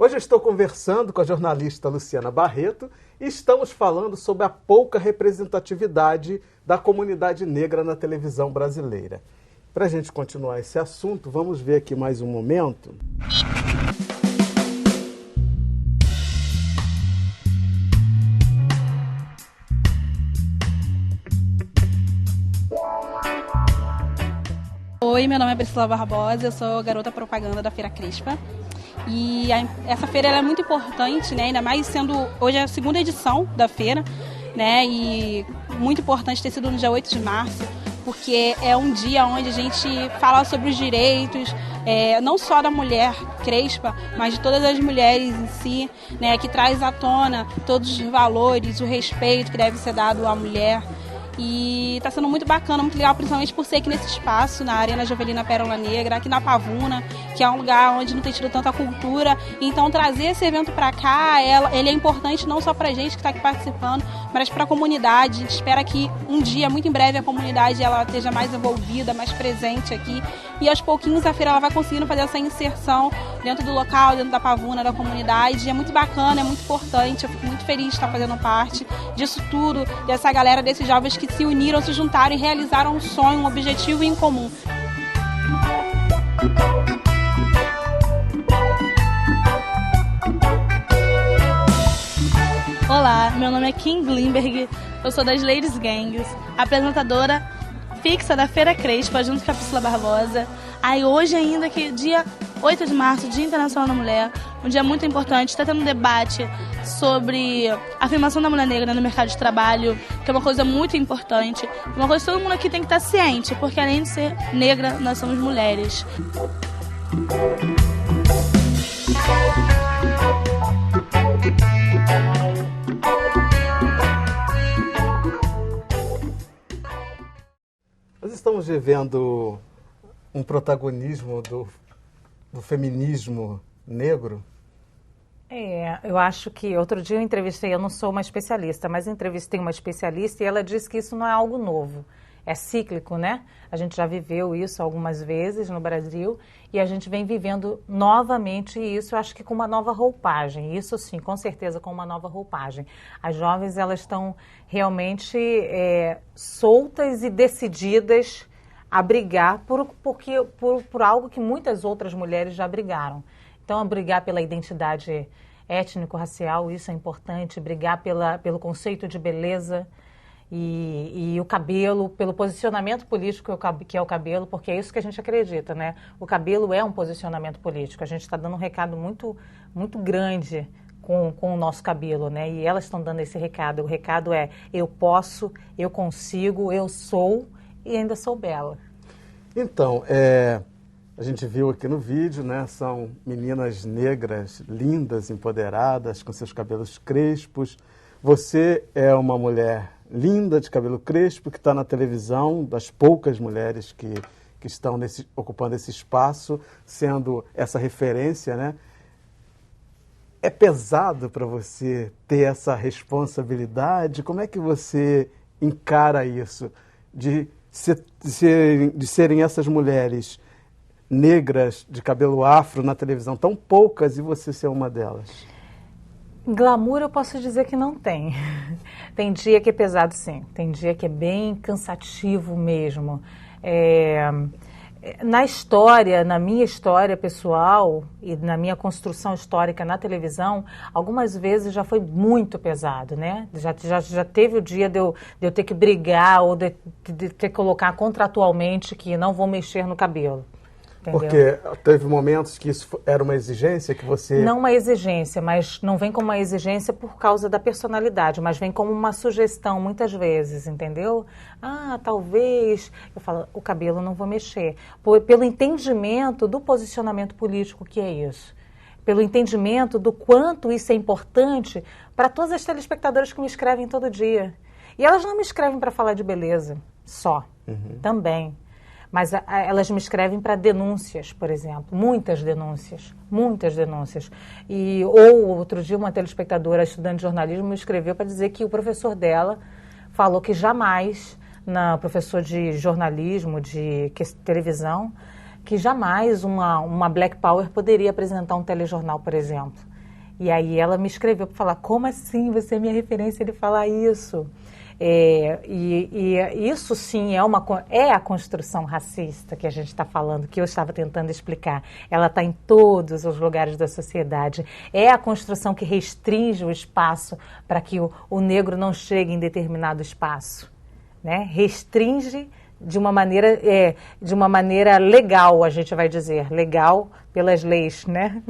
Hoje eu estou conversando com a jornalista Luciana Barreto e estamos falando sobre a pouca representatividade da comunidade negra na televisão brasileira. Para a gente continuar esse assunto, vamos ver aqui mais um momento. Oi, meu nome é Priscila Barbosa, eu sou garota propaganda da Feira Crespa. E essa feira ela é muito importante, né? Ainda mais sendo hoje a segunda edição da feira, né? E muito importante ter sido no dia 8 de março, porque é um dia onde a gente fala sobre os direitos, não só da mulher crespa, mas de todas as mulheres em si, né? Que traz à tona todos os valores, o respeito que deve ser dado à mulher. E está sendo muito bacana, muito legal, principalmente por ser aqui nesse espaço, na Arena Jovelina Pérola Negra, aqui na Pavuna, que é um lugar onde não tem tido tanta cultura. Então trazer esse evento para cá, ele é importante não só para a gente que está aqui participando, mas para a comunidade. A gente espera que um dia, muito em breve, a comunidade ela esteja mais envolvida, mais presente aqui. E aos pouquinhos a feira ela vai conseguindo fazer essa inserção dentro do local, dentro da Pavuna, da comunidade. E é muito bacana, é muito importante, eu fico muito feliz de estar fazendo parte disso tudo, dessa galera, desses jovens que se uniram, se juntaram e realizaram um sonho, um objetivo em comum. Olá, meu nome é Kim Glimberg, eu sou das Ladies Gangs, apresentadora fixa da Feira Crespa, junto com a Priscila Barbosa. Aí hoje ainda, que dia 8 de março, Dia Internacional da Mulher, um dia muito importante, está tendo um debate sobre a afirmação da mulher negra no mercado de trabalho, que é uma coisa muito importante, uma coisa que todo mundo aqui tem que estar ciente, porque além de ser negra, nós somos mulheres. Nós estamos vivendo um protagonismo do feminismo negro. Eu acho que outro dia eu entrevistei, eu não sou uma especialista, mas entrevistei uma especialista e ela disse que isso não é algo novo, é cíclico, né? A gente já viveu isso algumas vezes no Brasil e a gente vem vivendo novamente isso, eu acho que com uma nova roupagem, isso sim, com certeza com uma nova roupagem. As jovens, elas estão realmente soltas e decididas a brigar por algo que muitas outras mulheres já brigaram. Então, brigar pela identidade étnico-racial, isso é importante, brigar pelo conceito de beleza e o cabelo, pelo posicionamento político que é o cabelo, porque é isso que a gente acredita, né? O cabelo é um posicionamento político, a gente está dando um recado muito, muito grande com o nosso cabelo, né? E elas estão dando esse recado, o recado é: eu posso, eu consigo, eu sou e ainda sou bela. Então, a gente viu aqui no vídeo, né? São meninas negras, lindas, empoderadas, com seus cabelos crespos. Você é uma mulher linda, de cabelo crespo, que está na televisão, das poucas mulheres que estão ocupando esse espaço, sendo essa referência, né? É pesado para você ter essa responsabilidade? Como é que você encara isso? De serem essas mulheres negras de cabelo afro na televisão, tão poucas, e você ser uma delas? Glamour eu posso dizer que não tem. Tem dia que é pesado, sim. Tem dia que é bem cansativo mesmo. Na história, na minha história pessoal e na minha construção histórica na televisão, algumas vezes já foi muito pesado, né? Já teve o dia de eu ter que brigar ou de ter que colocar contratualmente que não vou mexer no cabelo. Entendeu? Porque teve momentos que isso era uma exigência que você... Não uma exigência, mas não vem como uma exigência por causa da personalidade, mas vem como uma sugestão muitas vezes, entendeu? Talvez... Eu falo, o cabelo não vou mexer. Pelo entendimento do posicionamento político que é isso. Pelo entendimento do quanto isso é importante para todas as telespectadoras que me escrevem todo dia. E elas não me escrevem para falar de beleza só, também. Mas elas me escrevem para denúncias, por exemplo, muitas denúncias. Ou outro dia uma telespectadora, estudante de jornalismo, me escreveu para dizer que o professor dela falou que jamais, professor de jornalismo, de televisão, que jamais uma Black Power poderia apresentar um telejornal, por exemplo. E aí ela me escreveu para falar, como assim você é minha referência de falar isso? E isso sim é a construção racista que a gente está falando, que eu estava tentando explicar. Ela está em todos os lugares da sociedade. É a construção que restringe o espaço para que o negro não chegue em determinado espaço, né? Restringe de uma maneira legal, a gente vai dizer, legal pelas leis, né?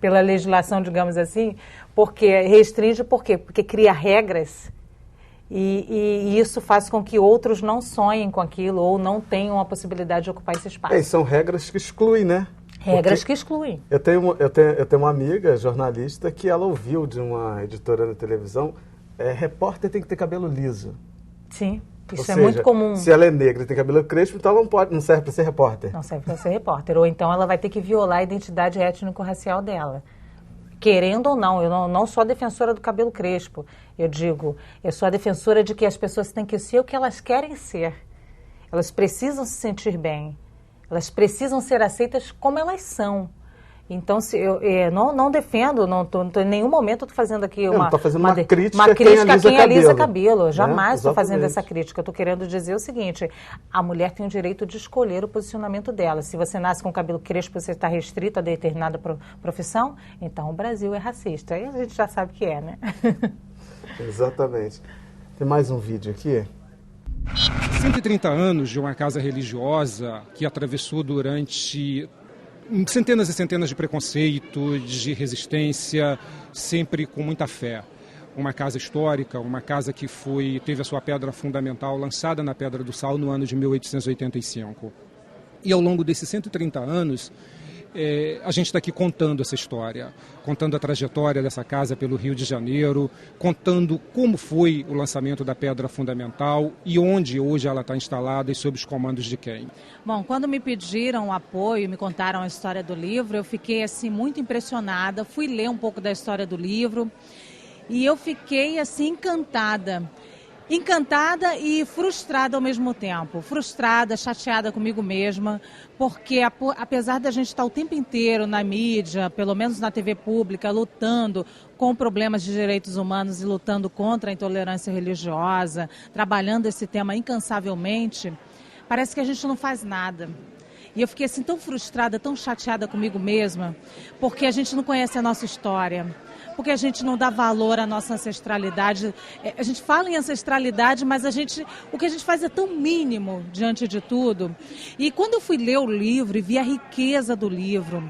Pela legislação, digamos assim, porque restringe por quê? Porque cria regras e isso faz com que outros não sonhem com aquilo ou não tenham a possibilidade de ocupar esse espaço. São regras que excluem, né? Regras que excluem. Eu tenho uma amiga jornalista que ela ouviu de uma editora da televisão, repórter tem que ter cabelo liso. Sim. Isso Ou é seja, muito comum. Se ela é negra e tem cabelo crespo, então não serve para ser repórter. Não serve para ser repórter. Ou então ela vai ter que violar a identidade étnico-racial dela. Querendo ou não, eu não sou a defensora do cabelo crespo. Eu sou a defensora de que as pessoas têm que ser o que elas querem ser. Elas precisam se sentir bem. Elas precisam ser aceitas como elas são. Então, não defendo, em nenhum momento estou fazendo aqui uma crítica a quem alisa cabelo. Jamais estou fazendo Exatamente. essa crítica. Eu estou querendo dizer o seguinte, a mulher tem o direito de escolher o posicionamento dela. Se você nasce com cabelo crespo, você está restrito a determinada profissão, então o Brasil é racista. Aí a gente já sabe que é, né? Exatamente. Tem mais um vídeo aqui. 130 anos de uma casa religiosa que atravessou durante centenas e centenas de preconceitos, de resistência, sempre com muita fé. Uma casa histórica, uma casa que teve a sua pedra fundamental lançada na Pedra do Sal no ano de 1885. E ao longo desses 130 anos, a gente está aqui contando essa história, contando a trajetória dessa casa pelo Rio de Janeiro, contando como foi o lançamento da pedra fundamental e onde hoje ela está instalada e sob os comandos de quem. Bom, quando me pediram apoio, me contaram a história do livro, eu fiquei assim muito impressionada, fui ler um pouco da história do livro e eu fiquei assim encantada e frustrada ao mesmo tempo. Frustrada, chateada comigo mesma, porque apesar da gente estar o tempo inteiro na mídia, pelo menos na TV pública, lutando com problemas de direitos humanos e lutando contra a intolerância religiosa, trabalhando esse tema incansavelmente, parece que a gente não faz nada. E eu fiquei assim tão frustrada, tão chateada comigo mesma, porque a gente não conhece a nossa história. Porque a gente não dá valor à nossa ancestralidade. A gente fala em ancestralidade, mas o que a gente faz é tão mínimo diante de tudo. E quando eu fui ler o livro e vi a riqueza do livro,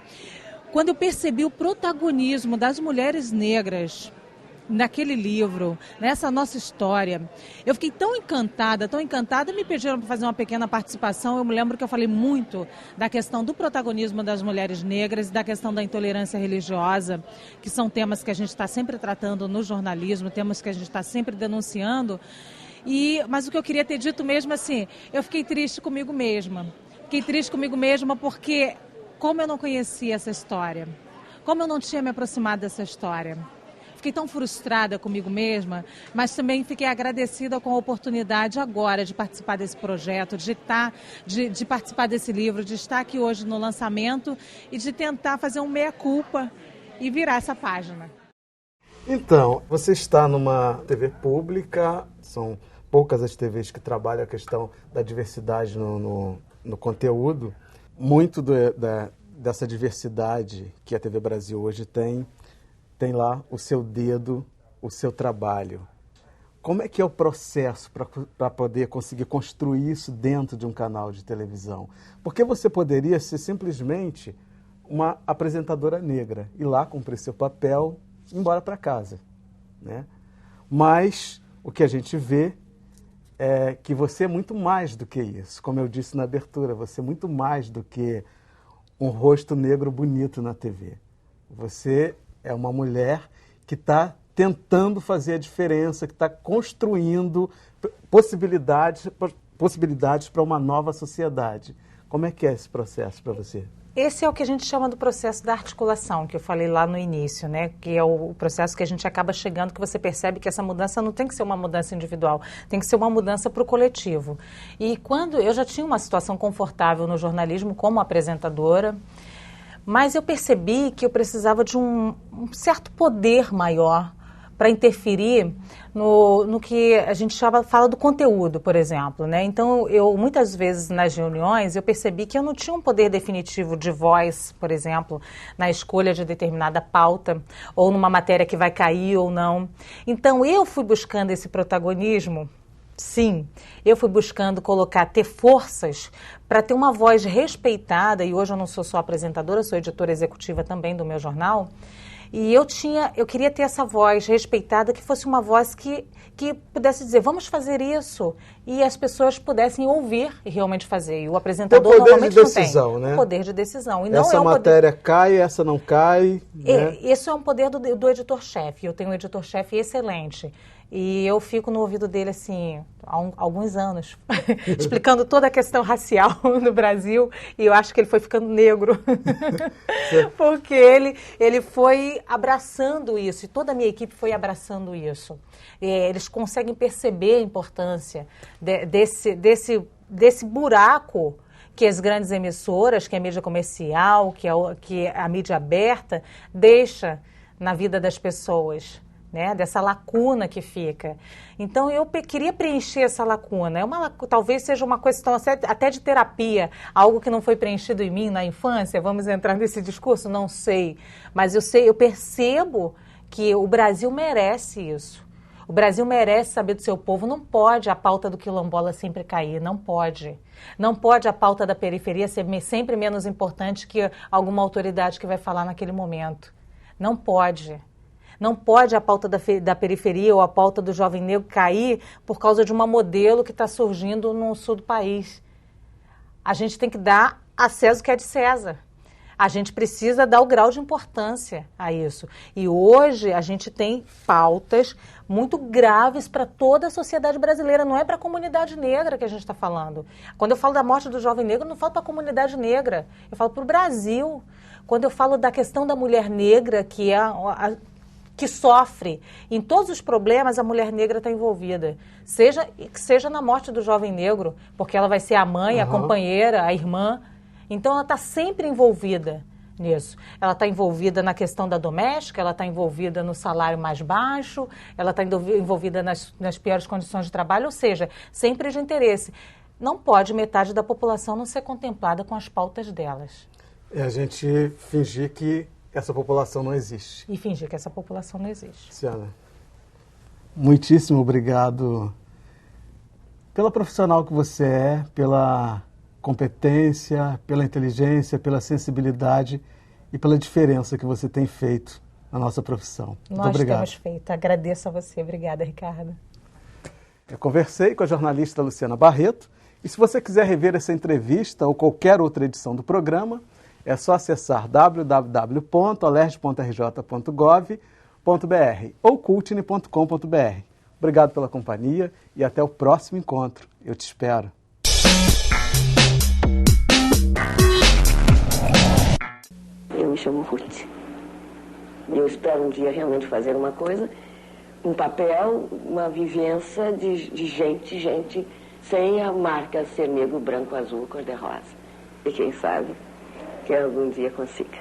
quando eu percebi o protagonismo das mulheres negras naquele livro, nessa nossa história, eu fiquei tão encantada, me pediram para fazer uma pequena participação. Eu me lembro que eu falei muito da questão do protagonismo das mulheres negras e da questão da intolerância religiosa, que são temas que a gente está sempre tratando no jornalismo, temas que a gente está sempre denunciando. Mas o que eu queria ter dito mesmo assim, eu fiquei triste comigo mesma. Fiquei triste comigo mesma porque como eu não conhecia essa história, como eu não tinha me aproximado dessa história. Fiquei tão frustrada comigo mesma, mas também fiquei agradecida com a oportunidade agora de participar desse projeto, de participar desse livro, de estar aqui hoje no lançamento e de tentar fazer um meia-culpa e virar essa página. Então, você está numa TV pública, são poucas as TVs que trabalham a questão da diversidade no conteúdo. Muito dessa diversidade que a TV Brasil hoje tem lá o seu dedo, o seu trabalho. Como é que é o processo para poder conseguir construir isso dentro de um canal de televisão? Porque você poderia ser simplesmente uma apresentadora negra, ir lá cumprir seu papel e ir embora para casa, né? Mas o que a gente vê é que você é muito mais do que isso. Como eu disse na abertura, você é muito mais do que um rosto negro bonito na TV. Você é uma mulher que está tentando fazer a diferença, que está construindo possibilidades para uma nova sociedade. Como é que é esse processo para você? Esse é o que a gente chama do processo da articulação, que eu falei lá no início, né? Que é o processo que a gente acaba chegando, que você percebe que essa mudança não tem que ser uma mudança individual, tem que ser uma mudança para o coletivo. E quando eu já tinha uma situação confortável no jornalismo como apresentadora, Mas eu percebi que eu precisava de um certo poder maior para interferir no que a gente fala do conteúdo, por exemplo, né? Então, muitas vezes nas reuniões, eu percebi que eu não tinha um poder definitivo de voz, por exemplo, na escolha de determinada pauta, ou numa matéria que vai cair ou não. Então, eu fui buscando esse protagonismo. Sim, eu fui buscando ter forças para ter uma voz respeitada, e hoje eu não sou só apresentadora, sou editora executiva também do meu jornal, e eu queria ter essa voz respeitada, que fosse uma voz que pudesse dizer, vamos fazer isso, e as pessoas pudessem ouvir e realmente fazer. E o apresentador normalmente não tem. Poder de decisão, né? Poder de decisão. E não essa matéria cai, essa não cai. Né? Esse é um poder do editor-chefe. Eu tenho um editor-chefe excelente. E eu fico no ouvido dele, assim, há alguns anos, explicando toda a questão racial no Brasil, e eu acho que ele foi ficando negro, porque ele foi abraçando isso, e toda a minha equipe foi abraçando isso. Eles conseguem perceber a importância desse buraco que as grandes emissoras, que a mídia comercial, que a mídia aberta, deixa na vida das pessoas. Né, dessa lacuna que fica. Então, eu queria preencher essa lacuna. Talvez seja uma questão até de terapia, algo que não foi preenchido em mim na infância. Vamos entrar nesse discurso? Não sei. Mas eu percebo que o Brasil merece isso. O Brasil merece saber do seu povo. Não pode a pauta do quilombola sempre cair, não pode. Não pode a pauta da periferia ser sempre menos importante que alguma autoridade que vai falar naquele momento. Não pode. Não pode a pauta da periferia ou a pauta do jovem negro cair por causa de uma modelo que está surgindo no sul do país. A gente tem que dar a César o que é de César. A gente precisa dar o grau de importância a isso. E hoje a gente tem pautas muito graves para toda a sociedade brasileira. Não é para a comunidade negra que a gente está falando. Quando eu falo da morte do jovem negro, eu não falo para a comunidade negra. Eu falo para o Brasil. Quando eu falo da questão da mulher negra, que sofre. Em todos os problemas, a mulher negra está envolvida. Seja na morte do jovem negro, porque ela vai ser a mãe, a companheira, a irmã. Então, ela está sempre envolvida nisso. Ela está envolvida na questão da doméstica, ela está envolvida no salário mais baixo, ela está envolvida nas piores condições de trabalho, ou seja, sempre de interesse. Não pode metade da população não ser contemplada com as pautas delas. É a gente fingir que essa população não existe. E fingir que essa população não existe. Luciana, muitíssimo obrigado pela profissional que você é, pela competência, pela inteligência, pela sensibilidade e pela diferença que você tem feito na nossa profissão. Muito obrigado. Nós temos feito. Agradeço a você. Obrigada, Ricardo. Eu conversei com a jornalista Luciana Barreto, e se você quiser rever essa entrevista ou qualquer outra edição do programa, é só acessar www.alerj.rj.gov.br ou cultine.com.br. Obrigado pela companhia e até o próximo encontro. Eu te espero. Eu me chamo Ruth. Eu espero um dia realmente fazer uma coisa, um papel, uma vivência de gente sem a marca ser negro, branco, azul, cor-de-rosa. E quem sabe que algum dia consiga.